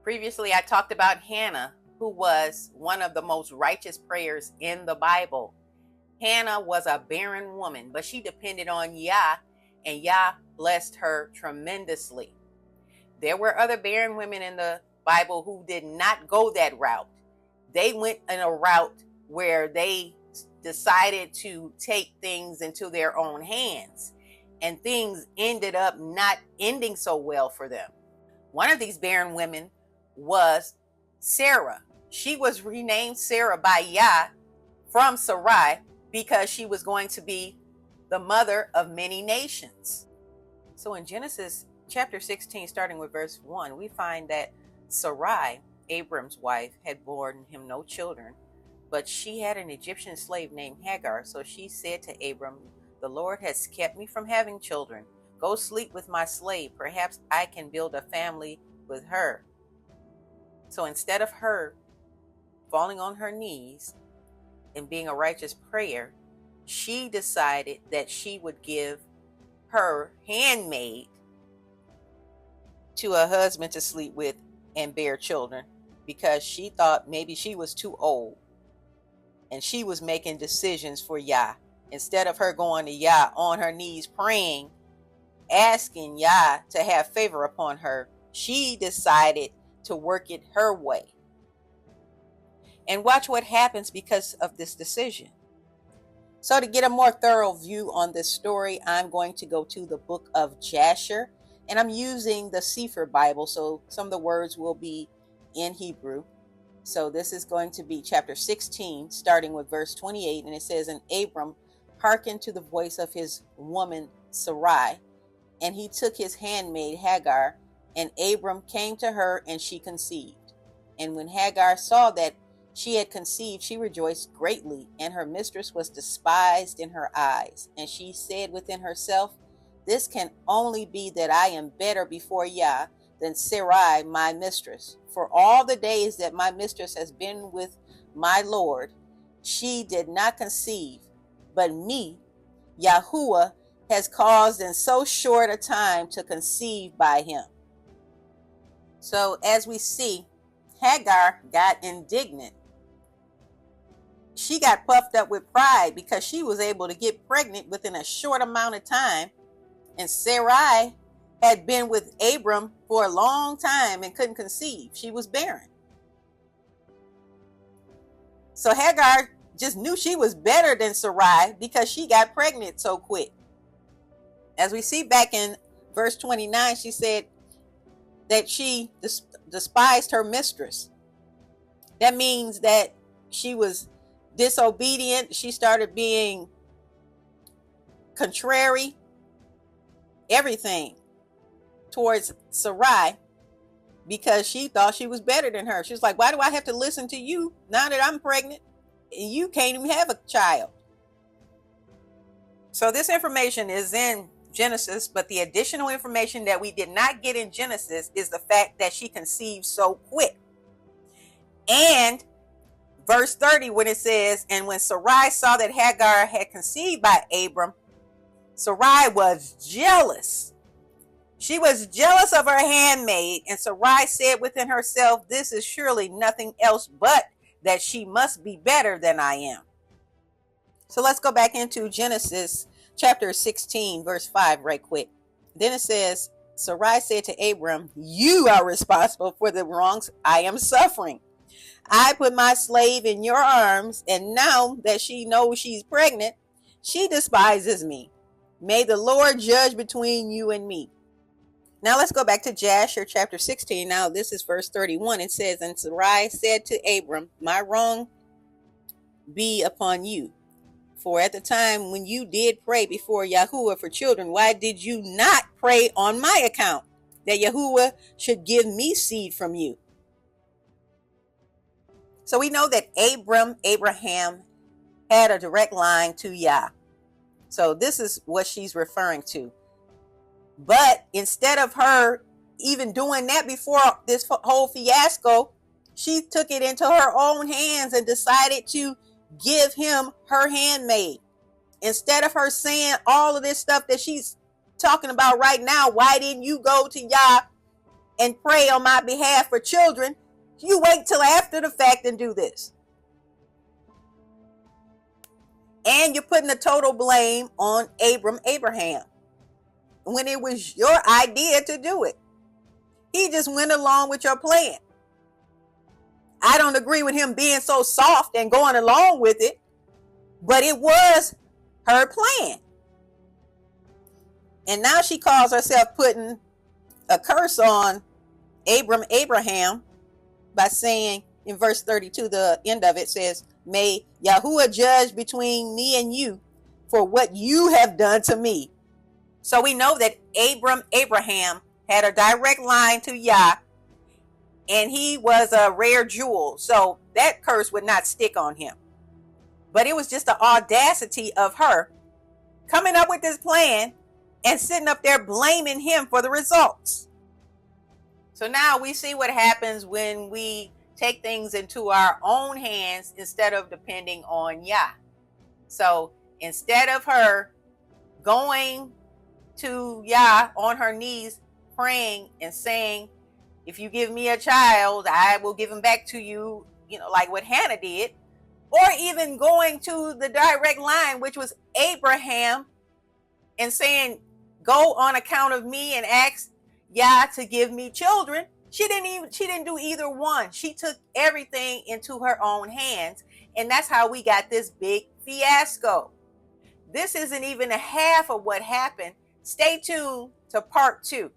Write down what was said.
Previously, I talked about Hannah, who was one of the most righteous prayers in the Bible. Hannah was a barren woman, but she depended on Yah, and Yah blessed her tremendously. There were other barren women in the Bible who did not go that route. They went in a route where they decided to take things into their own hands, and things ended up not ending so well for them. One of these barren women was Sarah. She was renamed Sarah by Yah from Sarai because she was going to be the mother of many nations. So in Genesis chapter 16, starting with verse 1, we find that Sarai, Abram's wife, had borne him no children, but she had an Egyptian slave named Hagar. So she said to Abram, "The Lord has kept me from having children. Go sleep with my slave. Perhaps I can build a family with her." So instead of her falling on her knees and being a righteous prayer, she decided that she would give her handmaid to a husband to sleep with and bear children, because she thought maybe she was too old and she was making decisions for Yah. Instead of her going to Yah on her knees praying, asking Yah to have favor upon her, she decided to work it her way. And watch what happens because of this decision. So to get a more thorough view on this story, I'm going to go to the book of Jasher, and I'm using the Sefer Bible, so some of the words will be in Hebrew. So this is going to be chapter 16, starting with verse 28, and it says, "And Abram hearkened to the voice of his woman Sarai, and he took his handmaid Hagar, and Abram came to her, and she conceived. And when Hagar saw that she had conceived, she rejoiced greatly, and her mistress was despised in her eyes. And she said within herself, This can only be that I am better before Yah than Sarai my mistress. For all the days that my mistress has been with my Lord, she did not conceive, but me, Yahuwah, has caused in so short a time to conceive by him." So as we see, Hagar got indignant. She got puffed up with pride because she was able to get pregnant within a short amount of time. And Sarai had been with Abram for a long time and couldn't conceive. She was barren. So Hagar just knew she was better than Sarai because she got pregnant so quick. As we see back in verse 29, she said that she despised her mistress. That means that she was disobedient. She started being contrary, everything towards Sarai, because she thought she was better than her. She was like, "Why do I have to listen to you now that I'm pregnant? You can't even have a child." So this information is in Genesis, but the additional information that we did not get in Genesis is the fact that she conceived so quick. And verse 30, when it says, "And when Sarai saw that Hagar had conceived by Abram, Sarai was jealous." She was jealous of her handmaid, and Sarai said within herself, "This is surely nothing else but that she must be better than I am." So let's go back into Genesis chapter 16, verse 5 right quick. Then it says, "Sarai said to Abram, you are responsible for the wrongs I am suffering. I put my slave in your arms, and now that she knows she's pregnant, she despises me. May the Lord judge between you and me." Now let's go back to Jasher chapter 16. Now this is verse 31. It says, "And Sarai said to Abram, my wrong be upon you. For at the time when you did pray before Yahuwah for children, why did you not pray on my account, that Yahuwah should give me seed from you?" So we know that Abraham had a direct line to Yah. So this is what she's referring to. But instead of her even doing that before this whole fiasco, she took it into her own hands and decided to give him her handmaid. Instead of her saying all of this stuff that she's talking about right now, "Why didn't you go to Yah and pray on my behalf for children. You wait till after the fact and do this. And you're putting the total blame on Abraham, when it was your idea to do it. He just went along with your plan. I don't agree with him being so soft and going along with it, but it was her plan. And now she calls herself putting a curse on Abraham by saying in verse 32, the end of it says, may Yahuwah judge between me and you for what you have done to me. So we know that Abraham had a direct line to Yah, and he was a rare jewel. So that curse would not stick on him. But it was just the audacity of her coming up with this plan and sitting up there blaming him for the results. So now we see what happens when we take things into our own hands instead of depending on Yah. So instead of her going to Yah on her knees, praying and saying, if you give me a child, I will give him back to you, like what Hannah did, or even going to the direct line, which was Abraham, and saying, go on account of me and ask Yah to give me children. She didn't do either one. She took everything into her own hands, and that's how we got this big fiasco. This isn't even a half of what happened. Stay tuned to part 2.